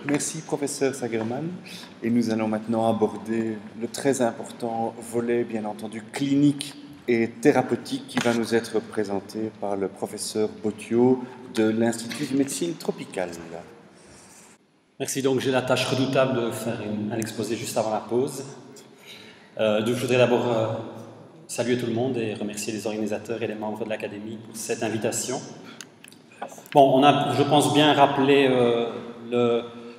Merci, professeur Sagerman. Et nous allons maintenant aborder le très important volet, bien entendu, clinique et thérapeutique qui va nous être présenté par le professeur Bottio de l'Institut de médecine tropicale. Merci, donc j'ai la tâche redoutable de faire un exposé juste avant la pause. Donc je voudrais d'abord saluer tout le monde et remercier les organisateurs et les membres de l'Académie pour cette invitation. Bon, on a, je pense, bien rappelé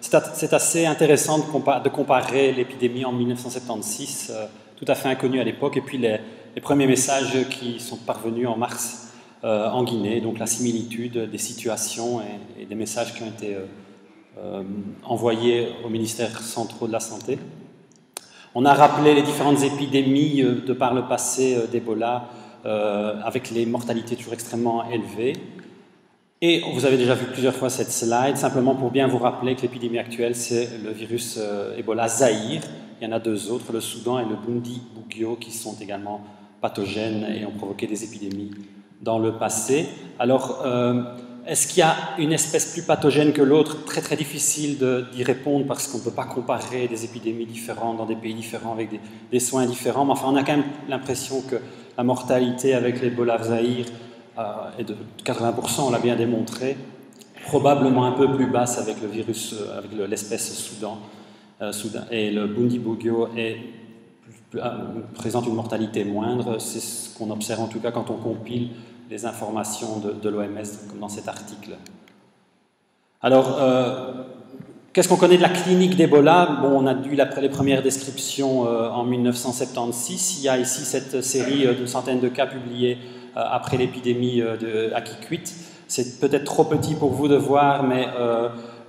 c'est assez intéressant de comparer l'épidémie en 1976, tout à fait inconnue à l'époque, et puis les premiers messages qui sont parvenus en mars en Guinée, donc la similitude des situations et des messages qui ont été envoyés aux ministères centraux de la Santé. On a rappelé les différentes épidémies de par le passé d'Ebola, avec les mortalités toujours extrêmement élevées. Et vous avez déjà vu plusieurs fois cette slide, simplement pour bien vous rappeler que l'épidémie actuelle, c'est le virus Ebola Zaïre. Il y en a deux autres, le Soudan et le Bundibugyo, qui sont également pathogènes et ont provoqué des épidémies dans le passé. Alors, est-ce qu'il y a une espèce plus pathogène que l'autre? Très très difficile d'y répondre parce qu'on ne peut pas comparer des épidémies différentes dans des pays différents avec des soins différents. Mais enfin, on a quand même l'impression que la mortalité avec l'Ebola Zaïre est de 80%, on l'a bien démontré, probablement un peu plus basse avec le virus, avec l'espèce Soudan, et le Bundibugyo présente une mortalité moindre. C'est ce qu'on observe en tout cas quand on compile les informations de l'OMS, comme dans cet article. Alors, qu'est-ce qu'on connaît de la clinique d'Ebola? Bon, on a eu les premières descriptions en 1976. Il y a ici cette série d'une centaine de cas publiés après l'épidémie de Akikuit. C'est peut-être trop petit pour vous de voir, mais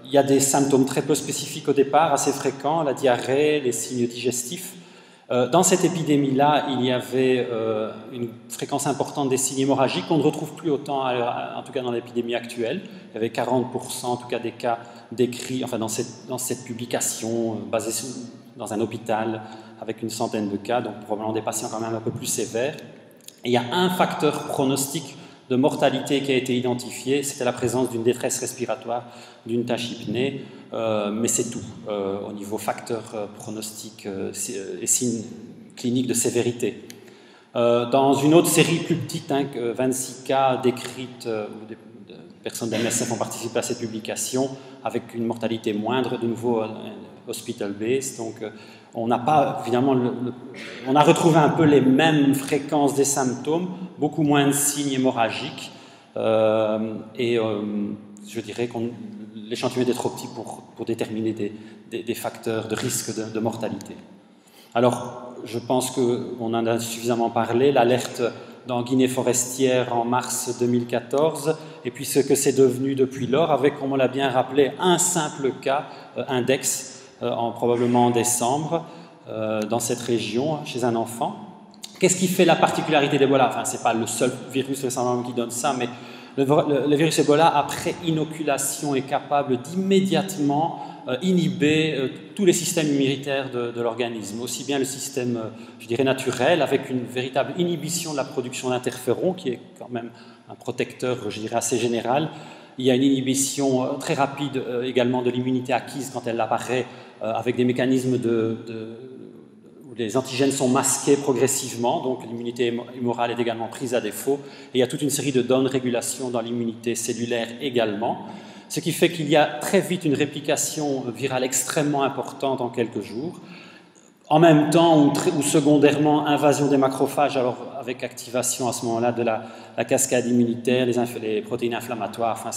il y a des symptômes très peu spécifiques au départ, assez fréquents, la diarrhée, les signes digestifs. Dans cette épidémie-là, il y avait une fréquence importante des signes hémorragiques qu'on ne retrouve plus autant, en tout cas dans l'épidémie actuelle. Il y avait 40% en tout cas des cas décrits, enfin dans cette publication basée dans un hôpital avec une centaine de cas, donc probablement des patients quand même un peu plus sévères. Et il y a un facteur pronostic de mortalité qui a été identifié, c'était la présence d'une détresse respiratoire, d'une tachypnée, mais c'est tout au niveau facteur pronostic et signes cliniques de sévérité. Dans une autre série plus petite, 26 cas décrites, où des personnes de MSF ont participé à cette publication, avec une mortalité moindre, de nouveau hospital-based, donc on n'a pas, évidemment, on a retrouvé un peu les mêmes fréquences des symptômes, beaucoup moins de signes hémorragiques, et je dirais que l'échantillon était trop petit pour déterminer des facteurs de risque de mortalité. Alors, je pense qu'on en a suffisamment parlé, l'alerte dans Guinée forestière en mars 2014, et puis ce que c'est devenu depuis lors, avec, comme on l'a bien rappelé, un simple cas index, probablement en décembre, dans cette région, chez un enfant. Qu'est-ce qui fait la particularité d'Ebola? Enfin, ce n'est pas le seul virus récemment qui donne ça, mais le virus Ebola, après inoculation, est capable d'immédiatement inhiber tous les systèmes immunitaires de l'organisme, aussi bien le système, je dirais, naturel, avec une véritable inhibition de la production d'interférons, qui est quand même un protecteur, je dirais, assez général. Il y a une inhibition très rapide également de l'immunité acquise quand elle apparaît, avec des mécanismes où les antigènes sont masqués progressivement, donc l'immunité humorale est également prise à défaut, et il y a toute une série de down-régulation dans l'immunité cellulaire également, ce qui fait qu'il y a très vite une réplication virale extrêmement importante en quelques jours, en même temps ou secondairement invasion des macrophages, alors avec activation à ce moment-là de la cascade immunitaire, les protéines inflammatoires, enfin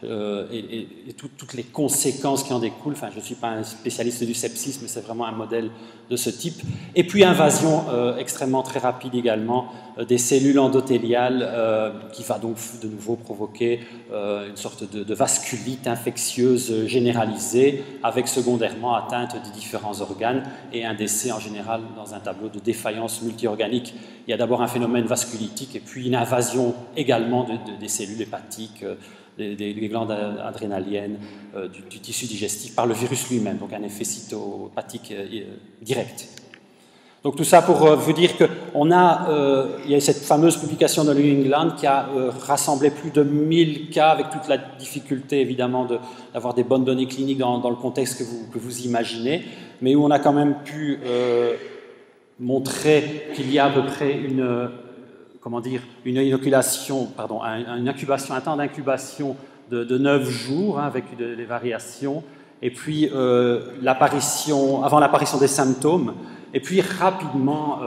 et toutes les conséquences qui en découlent. Enfin, je ne suis pas un spécialiste du sepsis, mais c'est vraiment un modèle de ce type. Et puis invasion extrêmement très rapide également des cellules endothéliales qui va donc de nouveau provoquer une sorte de vasculite infectieuse généralisée avec secondairement atteinte des différents organes et un décès en général dans un tableau de défaillance multiorganique. Il y a d'abord un phénomène vasculitique et puis une invasion également des cellules hépatiques, des glandes adrénaliennes, du tissu digestif par le virus lui-même, donc un effet cytopathique direct. Donc tout ça pour vous dire qu'il y a cette fameuse publication de New England qui a rassemblé plus de 1000 cas, avec toute la difficulté évidemment d'avoir des bonnes données cliniques dans le contexte que vous imaginez, mais où on a quand même pu montrer qu'il y a à peu près une inoculation, pardon, un temps d'incubation de 9 jours, hein, avec des variations, et puis avant l'apparition des symptômes, et puis rapidement,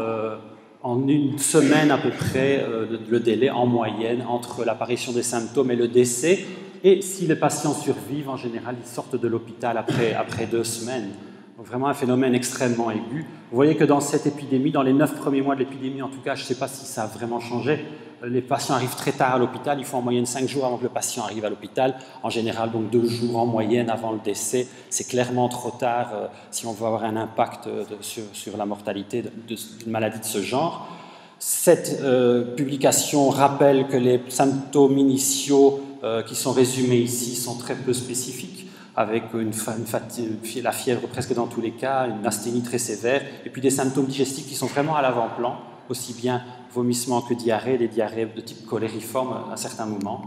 en une semaine à peu près, le délai en moyenne entre l'apparition des symptômes et le décès. Et si les patients survivent, en général, ils sortent de l'hôpital après 2 semaines. Donc vraiment un phénomène extrêmement aigu. Vous voyez que dans cette épidémie, dans les 9 premiers mois de l'épidémie, en tout cas, je ne sais pas si ça a vraiment changé, les patients arrivent très tard à l'hôpital, il faut en moyenne 5 jours avant que le patient arrive à l'hôpital, en général donc 2 jours en moyenne avant le décès. C'est clairement trop tard si on veut avoir un impact sur la mortalité d'une maladie de ce genre. Cette publication rappelle que les symptômes initiaux qui sont résumés ici sont très peu spécifiques, avec la fièvre presque dans tous les cas, une asthénie très sévère, et puis des symptômes digestifs qui sont vraiment à l'avant-plan, aussi bien vomissements que diarrhée, des diarrhées de type colériforme à certains moments.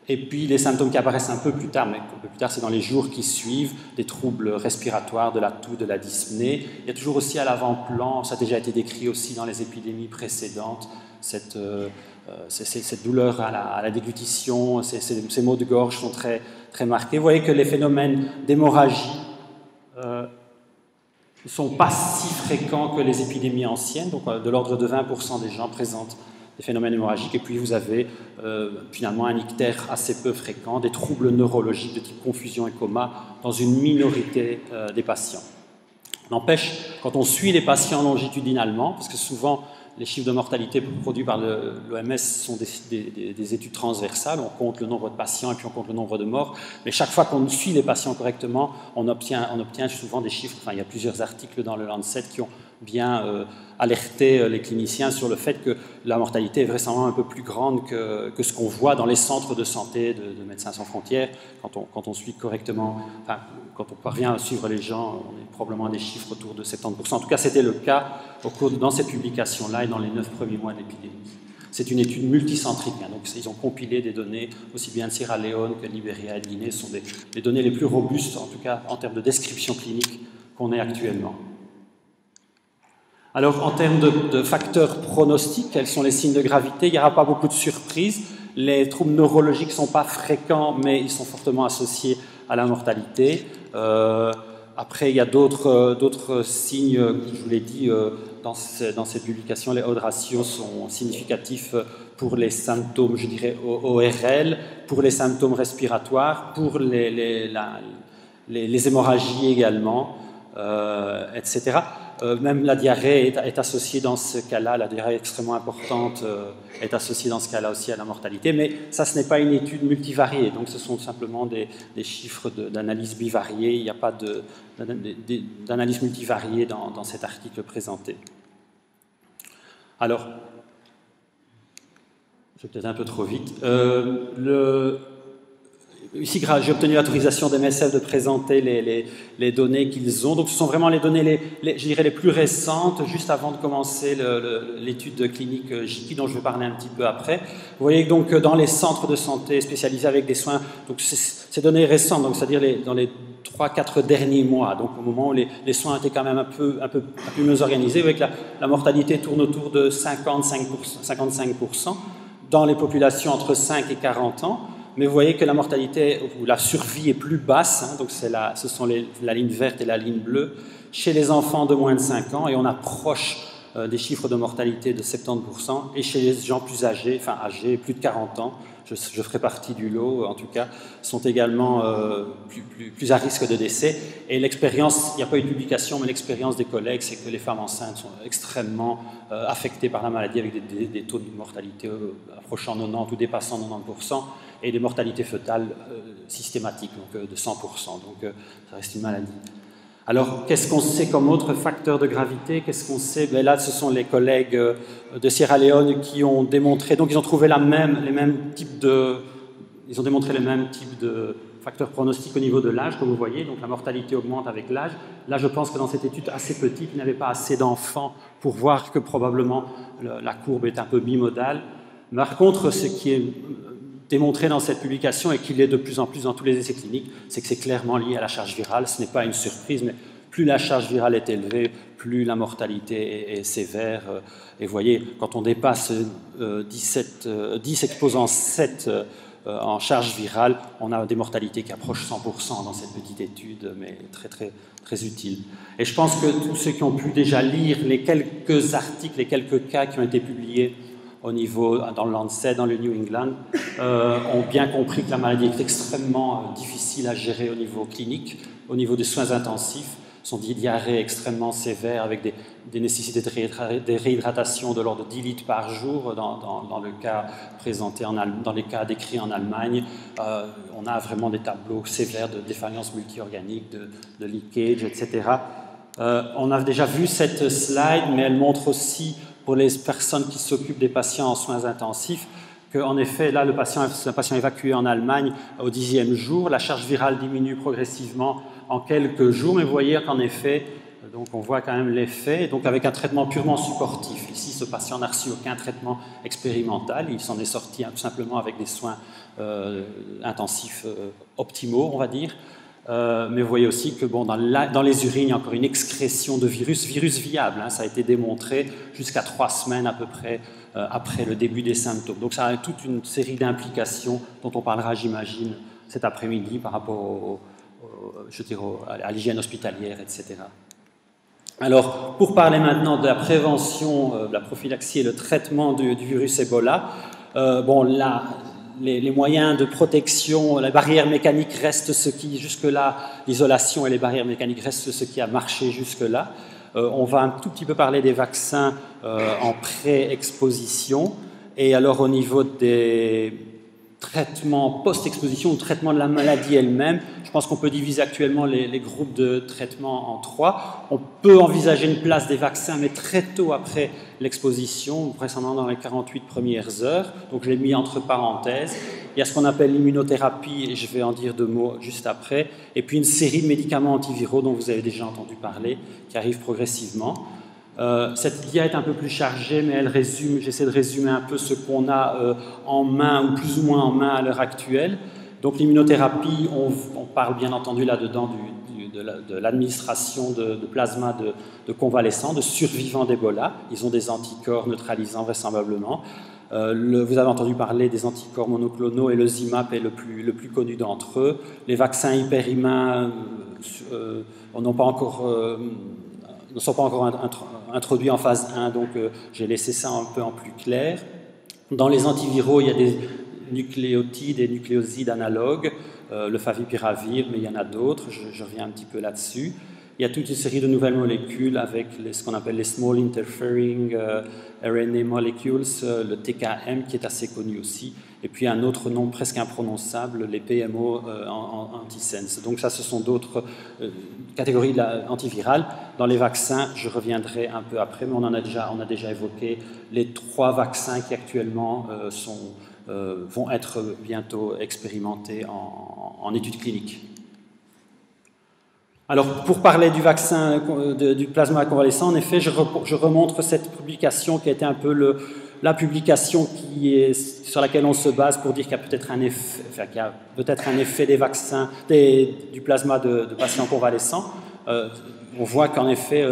Et puis les symptômes qui apparaissent un peu plus tard, mais un peu plus tard c'est dans les jours qui suivent, des troubles respiratoires, de la toux, de la dyspnée. Il y a toujours aussi à l'avant-plan, ça a déjà été décrit aussi dans les épidémies précédentes, cette douleur à la déglutition, ces maux de gorge sont très, très marqués. Vous voyez que les phénomènes d'hémorragie ne sont pas si fréquents que les épidémies anciennes, donc de l'ordre de 20% des gens présentent des phénomènes hémorragiques, et puis vous avez finalement un ictère assez peu fréquent, des troubles neurologiques de type confusion et coma dans une minorité des patients. N'empêche, quand on suit les patients longitudinalement, parce que souvent les chiffres de mortalité produits par l'OMS sont des études transversales, on compte le nombre de patients et puis on compte le nombre de morts, mais chaque fois qu'on suit les patients correctement, on obtient souvent des chiffres. Enfin, il y a plusieurs articles dans le Lancet qui ont bien alerté les cliniciens sur le fait que la mortalité est vraisemblablement un peu plus grande que ce qu'on voit dans les centres de santé de Médecins sans frontières. Quand on suit correctement, enfin, quand on parvient à suivre les gens, on est probablement à des chiffres autour de 70%. En tout cas, c'était le cas dans cette publication-là et dans les 9 premiers mois de l'épidémie. C'est une étude multicentrique, hein, donc ils ont compilé des données aussi bien de Sierra Leone que de Libéria et de Guinée. Ce sont les données les plus robustes, en tout cas en termes de description clinique, qu'on ait actuellement. Alors, en termes de facteurs pronostiques, quels sont les signes de gravité? Il n'y aura pas beaucoup de surprises. Les troubles neurologiques ne sont pas fréquents, mais ils sont fortement associés à la mortalité. Après, il y a d'autres signes, je vous l'ai dit, dans cette publication, les odds ratios sont significatifs pour les symptômes, je dirais, ORL, pour les symptômes respiratoires, pour les hémorragies également, etc. Même la diarrhée est associée dans ce cas-là, la diarrhée extrêmement importante est associée dans ce cas-là aussi à la mortalité, mais ça, ce n'est pas une étude multivariée, donc ce sont simplement des chiffres d'analyse bivariée, il n'y a pas d'analyse multivariée dans cet article présenté. Alors, je vais peut-être un peu trop vite. Ici, j'ai obtenu l'autorisation d'MSF de présenter les données qu'ils ont. Donc, ce sont vraiment les données, je dirais, les plus récentes, juste avant de commencer l'étude clinique JICI, dont je vais parler un petit peu après. Vous voyez donc dans les centres de santé spécialisés avec des soins, donc ces données récentes, donc c'est-à-dire dans les 3-4 derniers mois, donc au moment où les soins étaient quand même un peu mieux organisés, vous voyez que la mortalité tourne autour de 55% dans les populations entre 5 et 40 ans. Mais vous voyez que la mortalité ou la survie est plus basse, hein, donc ce sont la ligne verte et la ligne bleue, chez les enfants de moins de 5 ans, et on approche des chiffres de mortalité de 70%, et chez les gens plus âgés, enfin âgés, plus de 40 ans, je ferai partie du lot en tout cas, sont également plus à risque de décès. Et l'expérience, il n'y a pas eu de publication, mais l'expérience des collègues, c'est que les femmes enceintes sont extrêmement affectées par la maladie, avec des taux de mortalité approchant 90 ou dépassant 90%, et des mortalités fœtales systématiques, donc de 100%. Donc ça reste une maladie. Alors, qu'est-ce qu'on sait comme autre facteur de gravité? Qu'est-ce qu'on sait? Ben là, ce sont les collègues de Sierra Leone qui ont démontré, donc ils ont trouvé ils ont démontré les mêmes types de facteur pronostic au niveau de l'âge, comme vous voyez, donc la mortalité augmente avec l'âge. Là, je pense que dans cette étude assez petite, il n'y avait pas assez d'enfants pour voir que probablement la courbe est un peu bimodale. Par contre, ce qui est démontré dans cette publication et qui l'est de plus en plus dans tous les essais cliniques, c'est que c'est clairement lié à la charge virale. Ce n'est pas une surprise, mais plus la charge virale est élevée, plus la mortalité est sévère. Et vous voyez, quand on dépasse 10 exposants 7 en charge virale, on a des mortalités qui approchent 100% dans cette petite étude, mais très, très, très utile. Et je pense que tous ceux qui ont pu déjà lire les quelques articles, les quelques cas qui ont été publiés au niveau, dans le Lancet, dans le New England, ont bien compris que la maladie est extrêmement difficile à gérer au niveau clinique, au niveau des soins intensifs. Sont des diarrhées extrêmement sévères avec des nécessités de réhydratation de l'ordre de 10 litres par jour dans le cas présenté dans les cas décrits en Allemagne. On a vraiment des tableaux sévères de défaillance multiorganique, de leakage, etc. On a déjà vu cette slide, mais elle montre aussi pour les personnes qui s'occupent des patients en soins intensifs qu'en effet, là, c'est un patient évacué en Allemagne au 10e jour, la charge virale diminue progressivement en quelques jours, mais vous voyez qu'en effet, donc on voit quand même l'effet, donc avec un traitement purement supportif. Ici, ce patient n'a reçu aucun traitement expérimental, il s'en est sorti tout simplement avec des soins intensifs optimaux, on va dire. Mais vous voyez aussi que bon, dans les urines, il y a encore une excrétion de virus viable, hein, ça a été démontré jusqu'à 3 semaines à peu près après le début des symptômes. Donc ça a toute une série d'implications dont on parlera, j'imagine, cet après-midi par rapport à l'hygiène hospitalière, etc. Alors, pour parler maintenant de la prévention, de la prophylaxie et le traitement du virus Ebola, bon, là, les moyens de protection, les barrières mécaniques restent ce qui, jusque-là, l'isolation et les barrières mécaniques restent ce qui a marché jusque-là. On va un tout petit peu parler des vaccins en pré-exposition. Et alors, au niveau des traitements post-exposition ou traitement de la maladie elle-même, je pense qu'on peut diviser actuellement les groupes de traitement en 3. On peut envisager une place des vaccins, mais très tôt après l'exposition, vraisemblablement dans les 48 premières heures. Donc je l'ai mis entre parenthèses. Il y a ce qu'on appelle l'immunothérapie, et je vais en dire 2 mots juste après. Et puis une série de médicaments antiviraux dont vous avez déjà entendu parler, qui arrivent progressivement. Cette dia est un peu plus chargée, mais elle résume, j'essaie de résumer un peu ce qu'on a en main, ou plus ou moins en main à l'heure actuelle. Donc l'immunothérapie, on parle bien entendu là-dedans de l'administration de plasma de convalescents, de survivants d'Ebola. Ils ont des anticorps neutralisants vraisemblablement. Vous avez entendu parler des anticorps monoclonaux et le ZIMAP est le plus connu d'entre eux. Les vaccins hyperhumains ne sont pas encore introduits en phase 1, donc j'ai laissé ça un peu en plus clair. Dans les antiviraux, il y a des nucléotides et nucléosides analogues, le favipiravir, mais il y en a d'autres, je reviens un petit peu là-dessus. Il y a toute une série de nouvelles molécules avec ce qu'on appelle les Small Interfering RNA Molecules, le TKM qui est assez connu aussi, et puis un autre nom presque imprononçable, les PMO antisense. Donc ça, ce sont d'autres catégories antivirales. Dans les vaccins, je reviendrai un peu après, mais on a déjà évoqué les 3 vaccins qui actuellement vont être bientôt expérimentés en études cliniques. Alors, pour parler du vaccin du plasma convalescent, en effet, je remontre cette publication qui a été un peu la publication sur laquelle on se base pour dire qu'il y a peut-être un effet des vaccins, du plasma de patients convalescents. On voit qu'en effet,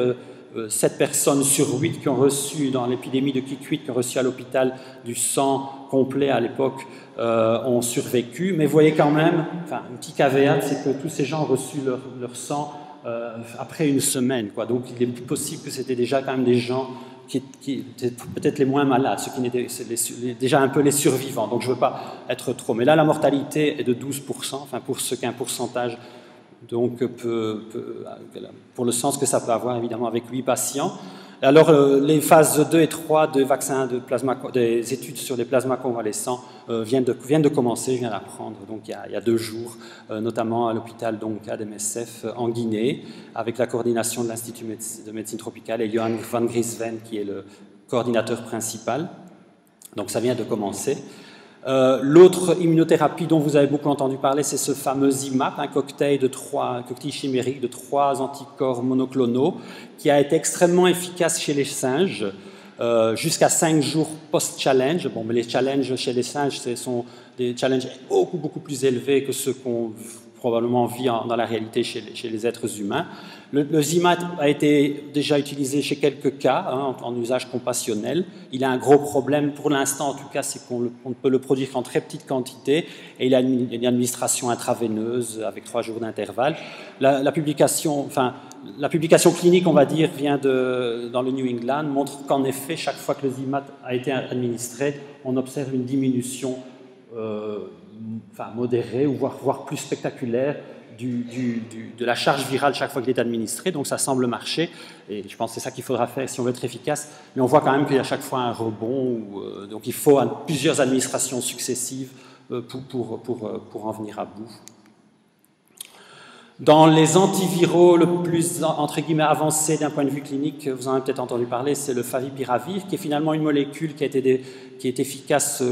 7 personnes sur 8 qui ont reçu, dans l'épidémie de Kikuit, qui ont reçu à l'hôpital du sang complet à l'époque, ont survécu. Mais vous voyez quand même, un petit caveat, c'est que tous ces gens ont reçu leur sang après une semaine, quoi. Donc il est possible que c'était déjà quand même des gens qui étaient peut-être les moins malades, ceux qui étaient déjà un peu les survivants. Donc je ne veux pas être trop. Mais là, la mortalité est de 12%, pour ce qu'un pourcentage, donc pour le sens que ça peut avoir évidemment avec 8 patients. Alors les phases 2 et 3 de vaccins des études sur les plasmas convalescents viennent de commencer, je viens d'apprendre, donc il y a 2 jours, notamment à l'hôpital d'MSF en Guinée, avec la coordination de l'Institut de médecine tropicale et Johan van Griesven qui est le coordinateur principal. Donc ça vient de commencer. L'autre immunothérapie dont vous avez beaucoup entendu parler, c'est ce fameux IMAP, un cocktail chimérique de 3 anticorps monoclonaux, qui a été extrêmement efficace chez les singes, jusqu'à 5 jours post-challenge. Bon, mais les challenges chez les singes, ce sont des challenges beaucoup plus élevés que ceux qu'on probablement vit dans la réalité chez les êtres humains. Le ZIMAT a été déjà utilisé chez quelques cas, en usage compassionnel. Il a un gros problème, pour l'instant en tout cas, c'est qu'on ne peut le produire qu'en très petite quantité, et il a une administration intraveineuse avec 3 jours d'intervalle. La publication clinique, on va dire, vient dans le New England, montre qu'en effet, chaque fois que le ZIMAT a été administré, on observe une diminution modérée, ou voire plus spectaculaire, de la charge virale chaque fois qu'il est administré, donc ça semble marcher, et je pense que c'est ça qu'il faudra faire si on veut être efficace, mais on voit quand même qu'il y a chaque fois un rebond, donc il faut plusieurs administrations successives pour en venir à bout. Dans les antiviraux le plus, entre guillemets, avancé d'un point de vue clinique, vous en avez peut-être entendu parler, c'est le favipiravir, qui est finalement une molécule qui est efficace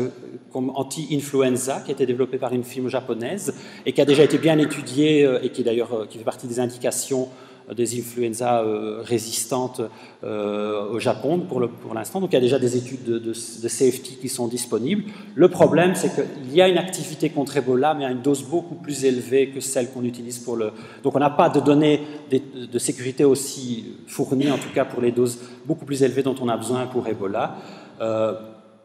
comme anti-influenza, qui a été développée par une firme japonaise et qui a déjà été bien étudiée et qui fait partie des indications des influenza résistantes au Japon pour l'instant. Donc il y a déjà des études de safety qui sont disponibles. Le problème, c'est qu'il y a une activité contre Ebola, mais à une dose beaucoup plus élevée que celle qu'on utilise pour le... Donc on n'a pas de données de sécurité aussi fournies, en tout cas pour les doses beaucoup plus élevées dont on a besoin pour Ebola.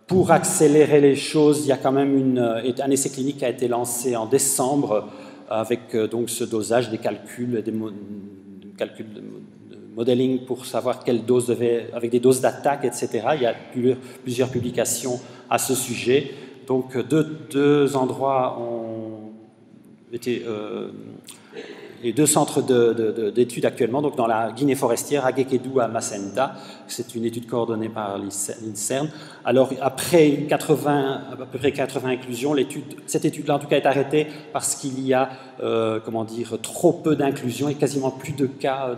Pour accélérer les choses, il y a quand même un essai clinique qui a été lancé en décembre avec donc ce dosage, des calculs, de modeling pour savoir quelle dose avec des doses d'attaque, etc. Il y a plusieurs publications à ce sujet. Donc deux endroits ont été... les 2 centres d'études actuellement, donc dans la Guinée forestière, à Gekedou, à Macenta. C'est une étude coordonnée par l'INSERM. Alors, après à peu près 80 inclusions, cette étude-là, en tout cas, est arrêtée parce qu'il y a, trop peu d'inclusions et quasiment plus de cas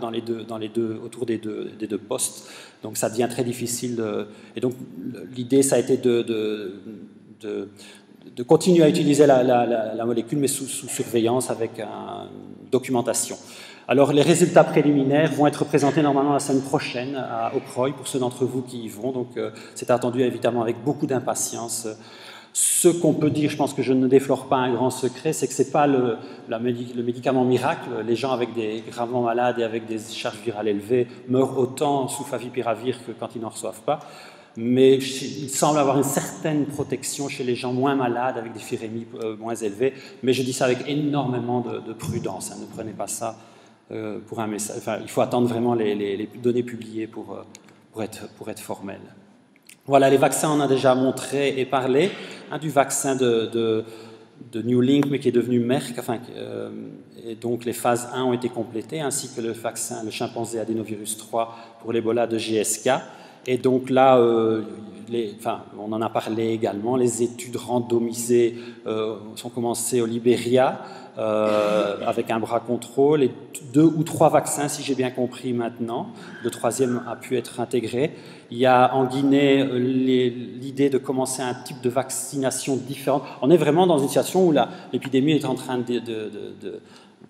autour des deux postes. Donc, ça devient très difficile. Et donc, l'idée, ça a été de continuer à utiliser la molécule, mais sous surveillance avec une documentation. Alors, les résultats préliminaires vont être présentés normalement la semaine prochaine au CROI, pour ceux d'entre vous qui y vont. Donc, c'est attendu évidemment avec beaucoup d'impatience. Ce qu'on peut dire, je pense que je ne déflore pas un grand secret, c'est que ce n'est pas le médicament miracle. Les gens gravement malades et avec des charges virales élevées meurent autant sous favipiravir que quand ils n'en reçoivent pas. Mais il semble avoir une certaine protection chez les gens moins malades, avec des firémies moins élevées. Mais je dis ça avec énormément de prudence. Ne prenez pas ça pour un message. Enfin, il faut attendre vraiment les données publiées pour être formel. Voilà, les vaccins, on a déjà montré et parlé. Du vaccin de New Link, mais qui est devenu Merck. Et donc les phases 1 ont été complétées, ainsi que le vaccin, le chimpanzé adénovirus 3 pour l'Ebola de GSK. Et donc là, on en a parlé également, les études randomisées sont commencées au Libéria avec un bras contrôle, et 2 ou 3 vaccins, si j'ai bien compris maintenant. Le 3e a pu être intégré. Il y a en Guinée l'idée de commencer un type de vaccination différente. On est vraiment dans une situation où l'épidémie est en train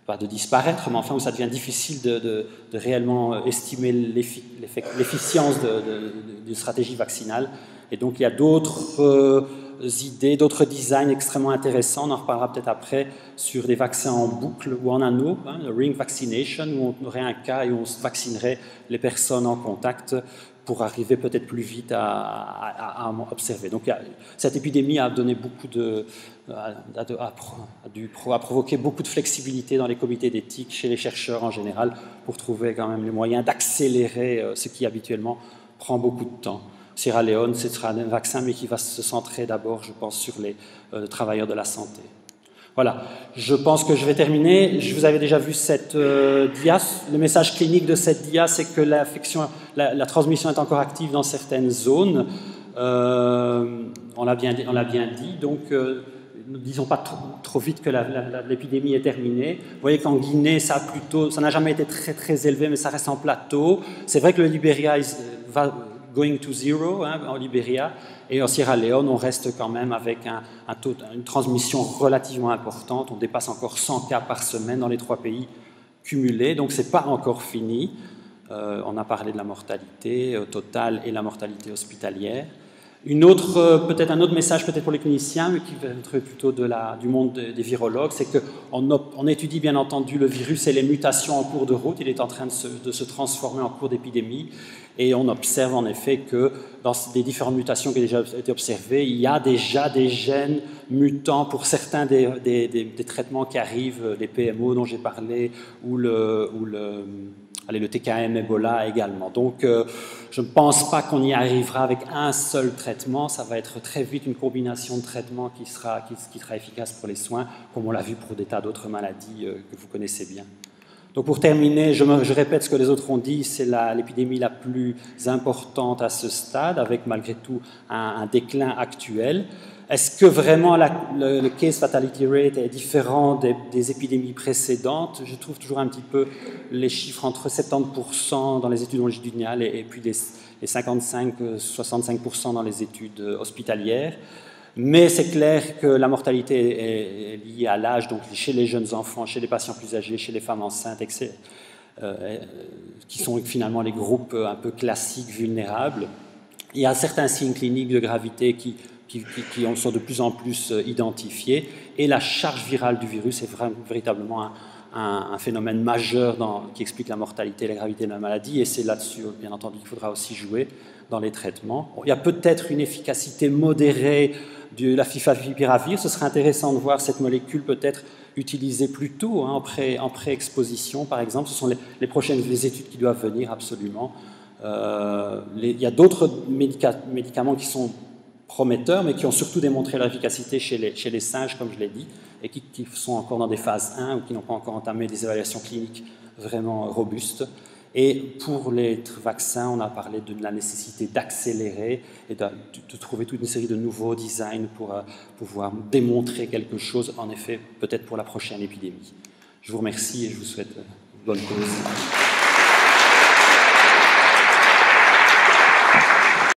pas de disparaître, mais enfin où ça devient difficile de réellement estimer l'efficience d'une stratégie vaccinale. Et donc il y a d'autres idées, d'autres designs extrêmement intéressants, on en reparlera peut-être après, sur des vaccins en boucle ou en anneau, le ring vaccination, où on aurait un cas et où on vaccinerait les personnes en contact pour arriver peut-être plus vite à observer. Donc cette épidémie a donné a provoqué beaucoup de flexibilité dans les comités d'éthique, chez les chercheurs en général, pour trouver quand même les moyens d'accélérer ce qui habituellement prend beaucoup de temps. Sierra Leone, ce sera un vaccin, mais qui va se centrer d'abord, je pense, sur les travailleurs de la santé. Voilà, je pense que je vais terminer. Je vous avais déjà vu cette dia. Le message clinique de cette dia, c'est que la transmission est encore active dans certaines zones. On l'a bien dit. Donc, ne disons pas trop vite que l'épidémie est terminée. Vous voyez qu'en Guinée, ça n'a jamais été très, très élevé, mais ça reste en plateau. C'est vrai que le Libéria going to zero en Libéria, et en Sierra Leone, on reste quand même avec une transmission relativement importante. On dépasse encore 100 cas par semaine dans les 3 pays cumulés, donc ce n'est pas encore fini. On a parlé de la mortalité totale et la mortalité hospitalière. Peut-être un autre message peut-être pour les cliniciens, mais qui va être plutôt du monde des virologues, c'est qu'on étudie bien entendu le virus et les mutations en cours de route. Il est en train de se transformer en cours d'épidémie, et on observe en effet que dans des différentes mutations qui ont déjà été observées, il y a déjà des gènes mutants pour certains des traitements qui arrivent, les PMO dont j'ai parlé, ou le TKM Ebola également. Donc, je ne pense pas qu'on y arrivera avec un seul traitement. Ça va être très vite une combinaison de traitements qui sera efficace pour les soins, comme on l'a vu pour des tas d'autres maladies que vous connaissez bien. Donc, pour terminer, je répète ce que les autres ont dit, c'est l'épidémie la plus importante à ce stade, avec malgré tout un déclin actuel. Est-ce que vraiment le case fatality rate est différent des épidémies précédentes? Je trouve toujours un petit peu les chiffres entre 70% dans les études longitudinales et puis les 55-65% dans les études hospitalières. Mais c'est clair que la mortalité est liée à l'âge, donc chez les jeunes enfants, chez les patients plus âgés, chez les femmes enceintes, qui sont finalement les groupes un peu classiques vulnérables. Il y a certains signes cliniques de gravité qui sont de plus en plus identifiés, et la charge virale du virus est véritablement un phénomène majeur qui explique la mortalité et la gravité de la maladie, et c'est là-dessus, bien entendu, qu'il faudra aussi jouer dans les traitements. Il y a peut-être une efficacité modérée de la favipiravir. Ce serait intéressant de voir cette molécule peut-être utilisée plus tôt, en pré-exposition, par exemple. Ce sont les études qui doivent venir, absolument. Il y a d'autres médicaments qui sont prometteurs, mais qui ont surtout démontré leur efficacité chez les singes, comme je l'ai dit, et qui sont encore dans des phases 1 ou qui n'ont pas encore entamé des évaluations cliniques vraiment robustes. Et pour les vaccins, on a parlé de la nécessité d'accélérer et de trouver toute une série de nouveaux designs pour pouvoir démontrer quelque chose, en effet, peut-être pour la prochaine épidémie. Je vous remercie et je vous souhaite une bonne cause.